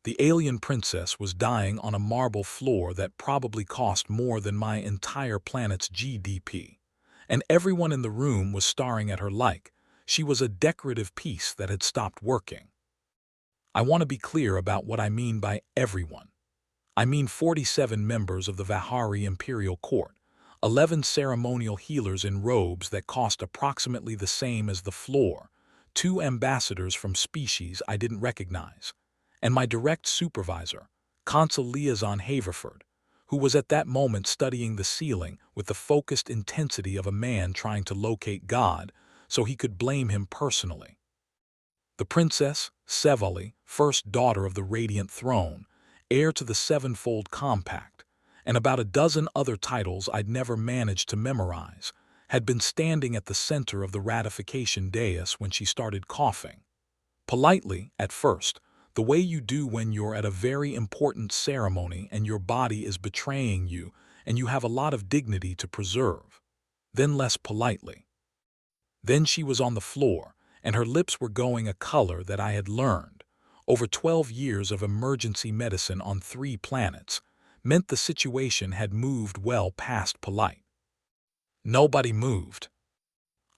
The alien princess was dying on a marble floor that probably cost more than my entire planet's GDP. And everyone in the room was staring at her like she was a decorative piece that had stopped working. I want to be clear about what I mean by everyone. I mean 47 members of the Vahari Imperial Court, 11 ceremonial healers in robes that cost approximately the same as the floor, 2 ambassadors from species I didn't recognize, and my direct supervisor, Consul Liaison Haverford, who was at that moment studying the ceiling with the focused intensity of a man trying to locate God so he could blame him personally. The princess, Sevali, first daughter of the Radiant Throne, heir to the Sevenfold Compact, and about a dozen other titles I'd never managed to memorize, had been standing at the center of the ratification dais when she started coughing. Politely, at first, the way you do when you're at a very important ceremony and your body is betraying you and you have a lot of dignity to preserve. Then less politely. Then she was on the floor, and her lips were going a color that I had learned. Over 12 years of emergency medicine on 3 planets meant the situation had moved well past polite. Nobody moved.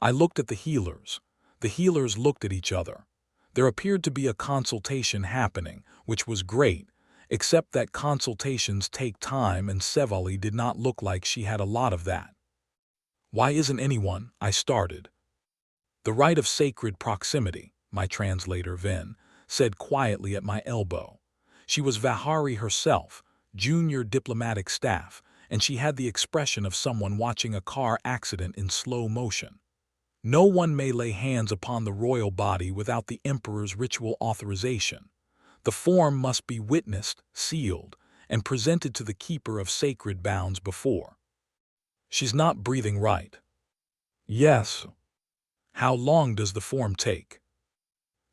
I looked at the healers. The healers looked at each other. There appeared to be a consultation happening, which was great, except that consultations take time and Sevali did not look like she had a lot of that. Why isn't anyone? I started. The right of sacred proximity, my translator, Ven, said quietly at my elbow. She was Vahari herself, junior diplomatic staff, and she had the expression of someone watching a car accident in slow motion. No one may lay hands upon the royal body without the emperor's ritual authorization. The form must be witnessed, sealed, and presented to the keeper of sacred bounds before. She's not breathing right. Yes. How long does the form take?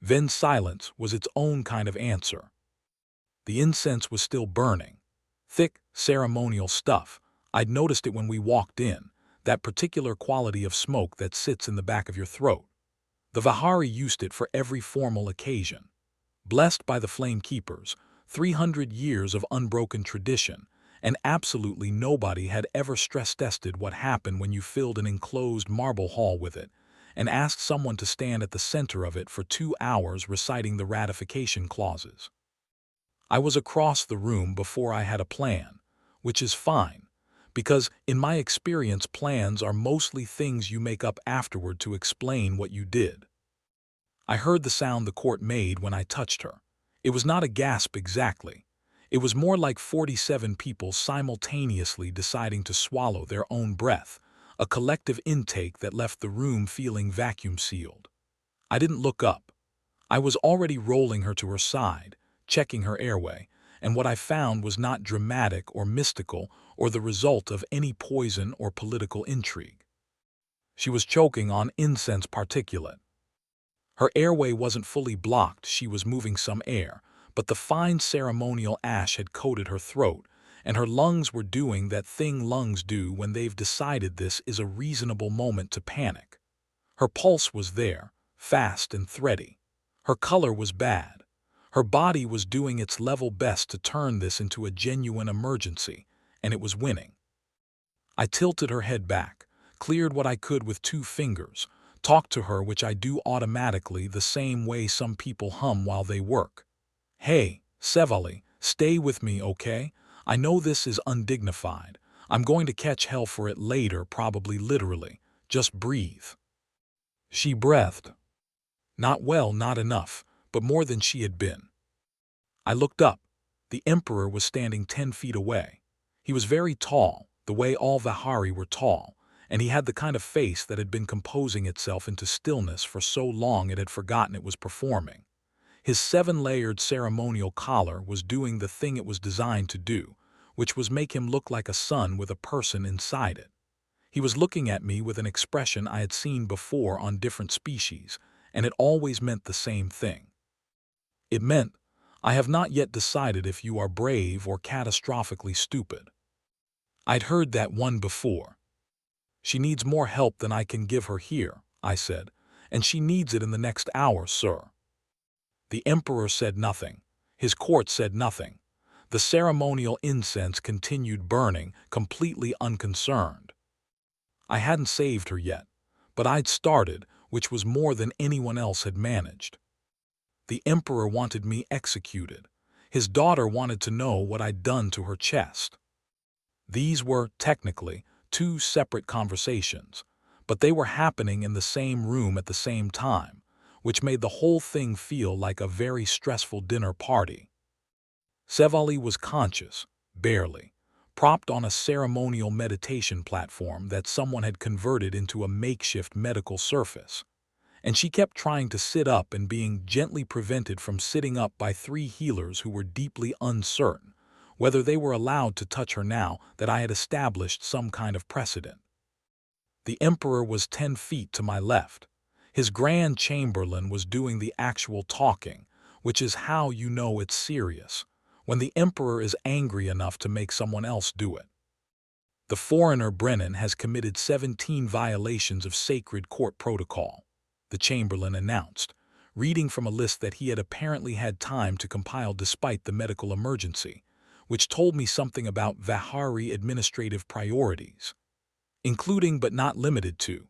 Ven's silence was its own kind of answer. The incense was still burning. Thick, ceremonial stuff. I'd noticed it when we walked in, that particular quality of smoke that sits in the back of your throat. The Vahari used it for every formal occasion. Blessed by the Flame Keepers, 300 years of unbroken tradition, and absolutely nobody had ever stress-tested what happened when you filled an enclosed marble hall with it, and asked someone to stand at the center of it for 2 hours reciting the ratification clauses. I was across the room before I had a plan, which is fine, because in my experience plans are mostly things you make up afterward to explain what you did. I heard the sound the court made when I touched her. It was not a gasp exactly. It was more like 47 people simultaneously deciding to swallow their own breath, a collective intake that left the room feeling vacuum-sealed. I didn't look up. I was already rolling her to her side, checking her airway, and what I found was not dramatic or mystical or the result of any poison or political intrigue. She was choking on incense particulate. Her airway wasn't fully blocked, she was moving some air, but the fine ceremonial ash had coated her throat, and her lungs were doing that thing lungs do when they've decided this is a reasonable moment to panic. Her pulse was there, fast and thready. Her color was bad. Her body was doing its level best to turn this into a genuine emergency, and it was winning. I tilted her head back, cleared what I could with 2 fingers, talked to her, which I do automatically the same way some people hum while they work. Hey, Sevali, stay with me, okay? I know this is undignified. I'm going to catch hell for it later, probably literally. Just breathe. She breathed. Not well, not enough, but more than she had been. I looked up. The emperor was standing 10 feet away. He was very tall, the way all Vahari were tall, and he had the kind of face that had been composing itself into stillness for so long it had forgotten it was performing. His 7-layered ceremonial collar was doing the thing it was designed to do, which was make him look like a sun with a person inside it. He was looking at me with an expression I had seen before on different species, and it always meant the same thing. It meant, I have not yet decided if you are brave or catastrophically stupid. I'd heard that one before. She needs more help than I can give her here, I said, and she needs it in the next hour, sir. The emperor said nothing. His court said nothing. The ceremonial incense continued burning, completely unconcerned. I hadn't saved her yet, but I'd started, which was more than anyone else had managed. The emperor wanted me executed. His daughter wanted to know what I'd done to her chest. These were, technically, two separate conversations, but they were happening in the same room at the same time, which made the whole thing feel like a very stressful dinner party. Sevali was conscious, barely, propped on a ceremonial meditation platform that someone had converted into a makeshift medical surface, and she kept trying to sit up and being gently prevented from sitting up by three healers who were deeply uncertain whether they were allowed to touch her now that I had established some kind of precedent. The emperor was 10 feet to my left. His grand chamberlain was doing the actual talking, which is how you know it's serious, when the emperor is angry enough to make someone else do it. The foreigner Brennan has committed 17 violations of sacred court protocol, the chamberlain announced, reading from a list that he had apparently had time to compile despite the medical emergency, which told me something about Vihari administrative priorities, including but not limited to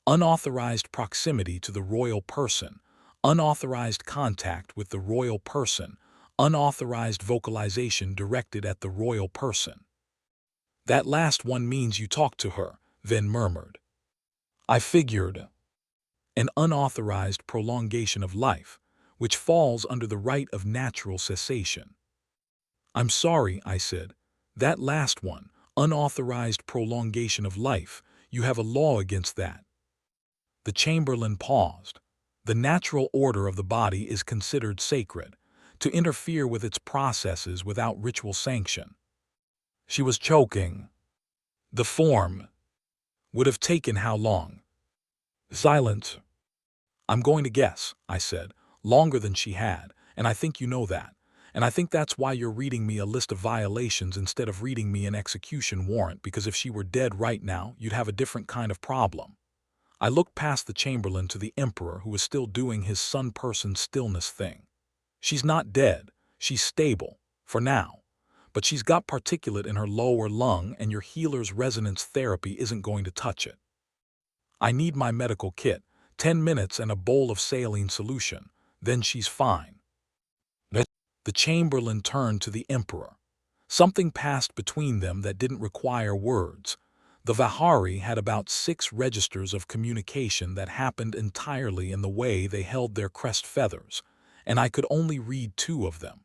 unauthorized proximity to the royal person, unauthorized contact with the royal person, unauthorized vocalization directed at the royal person. That last one means you talk to her, Ven murmured. I figured. An unauthorized prolongation of life, which falls under the right of natural cessation. I'm sorry, I said. That last one, unauthorized prolongation of life, you have a law against that. The chamberlain paused. The natural order of the body is considered sacred, to interfere with its processes without ritual sanction. She was choking. The form would have taken how long? Silence. I'm going to guess, I said, longer than she had, and I think you know that. And I think that's why you're reading me a list of violations instead of reading me an execution warrant, because if she were dead right now, you'd have a different kind of problem. I looked past the chamberlain to the emperor, who was still doing his sun-person stillness thing. She's not dead. She's stable, for now. But she's got particulate in her lower lung, and your healer's resonance therapy isn't going to touch it. I need my medical kit, 10 minutes and a bowl of saline solution. Then she's fine. The chamberlain turned to the emperor. Something passed between them that didn't require words. The Vihari had about 6 registers of communication that happened entirely in the way they held their crest feathers, and I could only read 2 of them.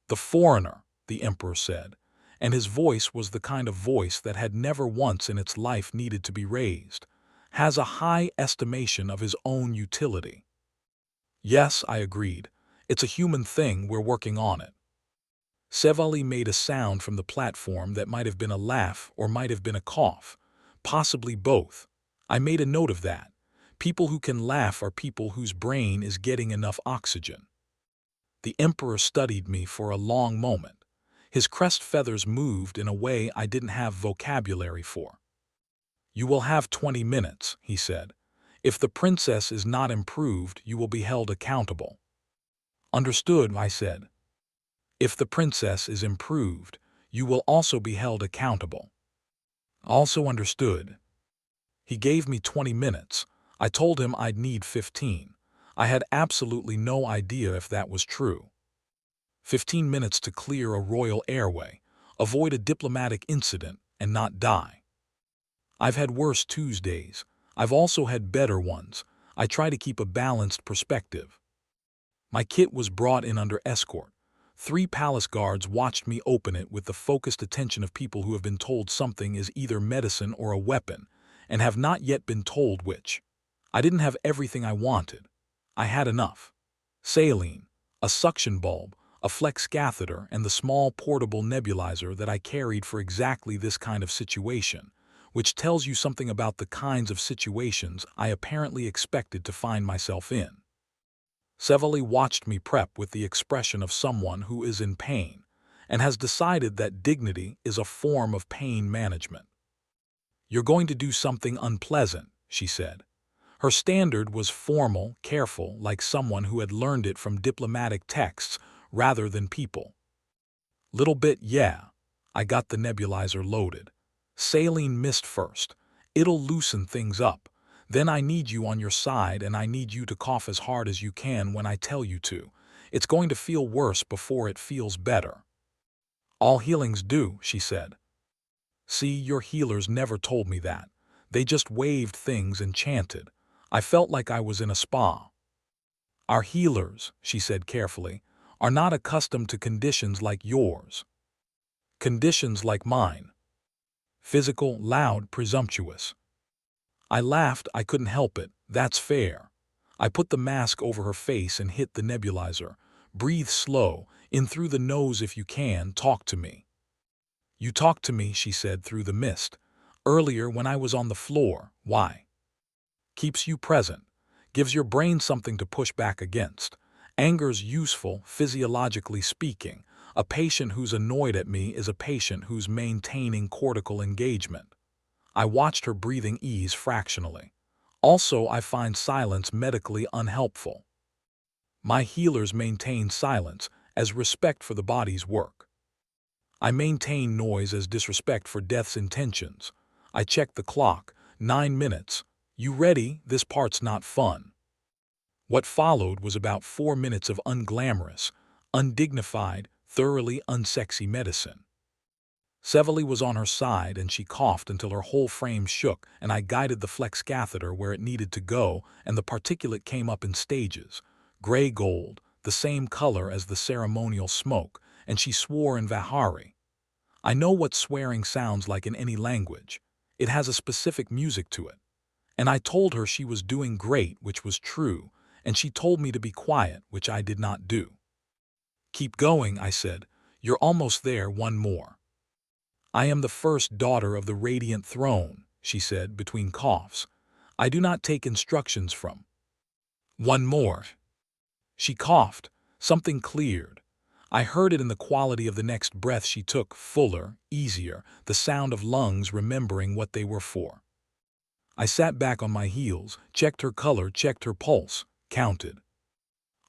The foreigner, the emperor said, and his voice was the kind of voice that had never once in its life needed to be raised, has a high estimation of his own utility. Yes, I agreed. It's a human thing, we're working on it. Sevali made a sound from the platform that might have been a laugh or might have been a cough, possibly both. I made a note of that. People who can laugh are people whose brain is getting enough oxygen. The emperor studied me for a long moment. His crest feathers moved in a way I didn't have vocabulary for. You will have 20 minutes, he said. If the princess is not improved, you will be held accountable. Understood, I said. If the princess is improved, you will also be held accountable. Also understood. He gave me 20 minutes. I told him I'd need 15. I had absolutely no idea if that was true. 15 minutes to clear a royal airway, avoid a diplomatic incident, and not die. I've had worse Tuesdays. I've also had better ones. I try to keep a balanced perspective. My kit was brought in under escort. 3 palace guards watched me open it with the focused attention of people who have been told something is either medicine or a weapon, and have not yet been told which. I didn't have everything I wanted. I had enough. Saline, a suction bulb, a flex catheter, and the small portable nebulizer that I carried for exactly this kind of situation, which tells you something about the kinds of situations I apparently expected to find myself in. Sevali watched me prep with the expression of someone who is in pain and has decided that dignity is a form of pain management. You're going to do something unpleasant, she said. Her standard was formal, careful, like someone who had learned it from diplomatic texts rather than people. Little bit, yeah. I got the nebulizer loaded. Saline mist first. It'll loosen things up. Then I need you on your side and I need you to cough as hard as you can when I tell you to. It's going to feel worse before it feels better. All healings do, she said. See, your healers never told me that. They just waved things and chanted. I felt like I was in a spa. Our healers, she said carefully, are not accustomed to conditions like yours. Conditions like mine. Physical, loud, presumptuous. I laughed. I couldn't help it. That's fair. I put the mask over her face and hit the nebulizer. Breathe slow, in through the nose if you can, talk to me. You talked to me, she said through the mist. Earlier when I was on the floor. Why? Keeps you present. Gives your brain something to push back against. Anger's useful, physiologically speaking. A patient who's annoyed at me is a patient who's maintaining cortical engagement. I watched her breathing ease fractionally. Also, I find silence medically unhelpful. My healers maintain silence as respect for the body's work. I maintain noise as disrespect for death's intentions. I check the clock. 9 minutes. You ready? This part's not fun. What followed was about 4 minutes of unglamorous, undignified, thoroughly unsexy medicine. Sevely was on her side and she coughed until her whole frame shook, and I guided the flex catheter where it needed to go, and the particulate came up in stages. Gray gold, the same color as the ceremonial smoke, and she swore in Vahari. I know what swearing sounds like in any language. It has a specific music to it. And I told her she was doing great, which was true, and she told me to be quiet, which I did not do. Keep going, I said. You're almost there, one more. I am the first daughter of the radiant throne, she said between coughs. I do not take instructions from. One more. She coughed. Something cleared. I heard it in the quality of the next breath she took, fuller, easier, the sound of lungs remembering what they were for. I sat back on my heels, checked her color, checked her pulse, counted.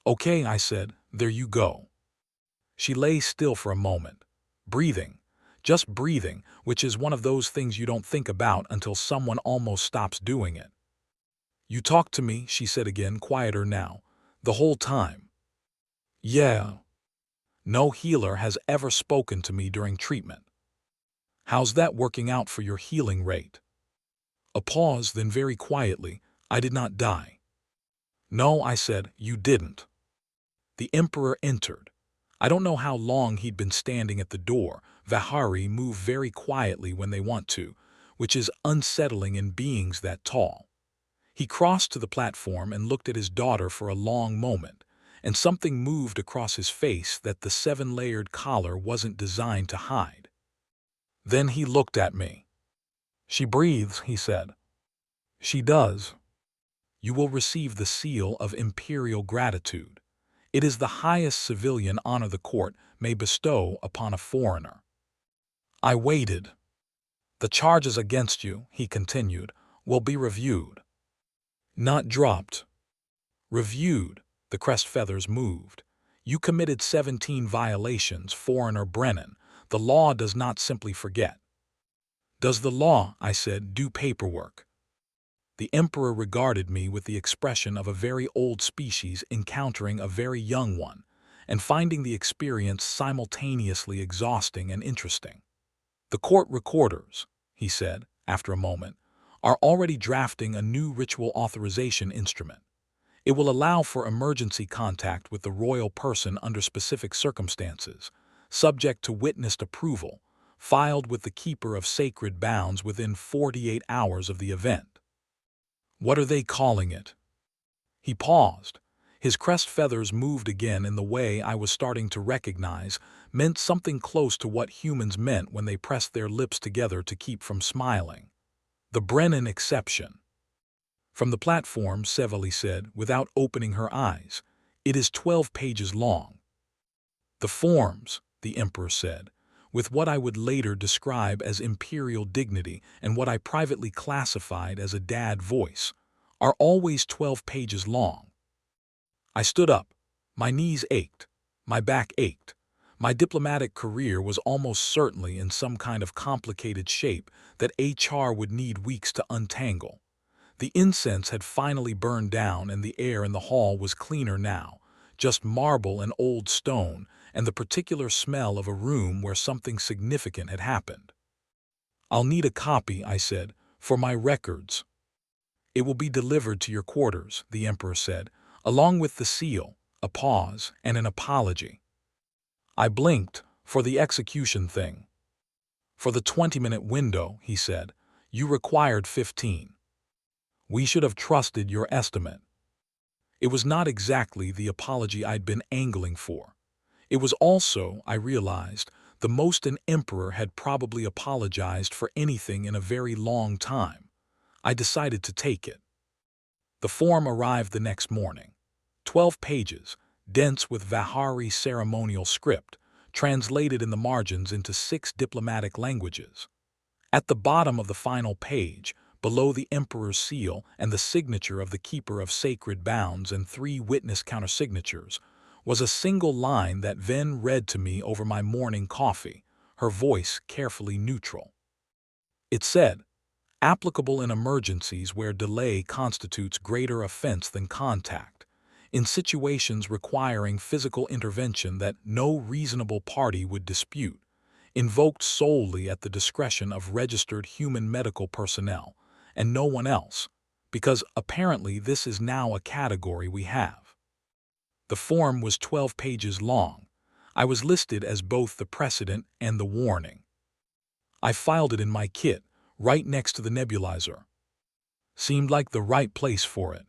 Okay, I said, there you go. She lay still for a moment, breathing. Just breathing, which is one of those things you don't think about until someone almost stops doing it. You talked to me, she said again, quieter now, the whole time. Yeah. No healer has ever spoken to me during treatment. How's that working out for your healing rate? A pause, then very quietly, I did not die. No, I said, you didn't. The Emperor entered. I don't know how long he'd been standing at the door. Vahari move very quietly when they want to, which is unsettling in beings that tall. He crossed to the platform and looked at his daughter for a long moment, and something moved across his face that the 7-layered collar wasn't designed to hide. Then he looked at me. She breathes, he said. She does. You will receive the seal of imperial gratitude. It is the highest civilian honor the court may bestow upon a foreigner. I waited. The charges against you, he continued, will be reviewed. Not dropped. Reviewed. The crest feathers moved. You committed 17 violations, foreigner Brennan. The law does not simply forget. Does the law, I said, do paperwork? The Emperor regarded me with the expression of a very old species encountering a very young one, and finding the experience simultaneously exhausting and interesting. The court recorders, he said, after a moment, are already drafting a new ritual authorization instrument. It will allow for emergency contact with the royal person under specific circumstances, subject to witnessed approval, filed with the keeper of sacred bounds within 48 hours of the event. What are they calling it? He paused. His crest feathers moved again in the way I was starting to recognize meant something close to what humans meant when they pressed their lips together to keep from smiling. The Brennan exception. From the platform, Sevely said, without opening her eyes, it is 12 pages long. The forms, the Emperor said, with what I would later describe as imperial dignity and what I privately classified as a dad voice, are always 12 pages long. I stood up. My knees ached. My back ached. My diplomatic career was almost certainly in some kind of complicated shape that HR would need weeks to untangle. The incense had finally burned down and the air in the hall was cleaner now, just marble and old stone and the particular smell of a room where something significant had happened. "I'll need a copy," I said, "for my records." "It will be delivered to your quarters," the Emperor said, along with the seal, a pause, and an apology. I blinked. "For the execution thing." "For the 20-minute window," he said, "you required 15. We should have trusted your estimate." It was not exactly the apology I'd been angling for. It was also, I realized, the most an emperor had probably apologized for anything in a very long time. I decided to take it. The form arrived the next morning. 12 pages, dense with Vahari ceremonial script, translated in the margins into 6 diplomatic languages. At the bottom of the final page, below the emperor's seal and the signature of the keeper of sacred bounds and 3 witness countersignatures, was a single line that Ven read to me over my morning coffee, her voice carefully neutral. It said, "Applicable in emergencies where delay constitutes greater offense than contact, in situations requiring physical intervention that no reasonable party would dispute, invoked solely at the discretion of registered human medical personnel, and no one else, because apparently this is now a category we have." The form was 12 pages long. I was listed as both the precedent and the warning. I filed it in my kit, right next to the nebulizer. Seemed like the right place for it.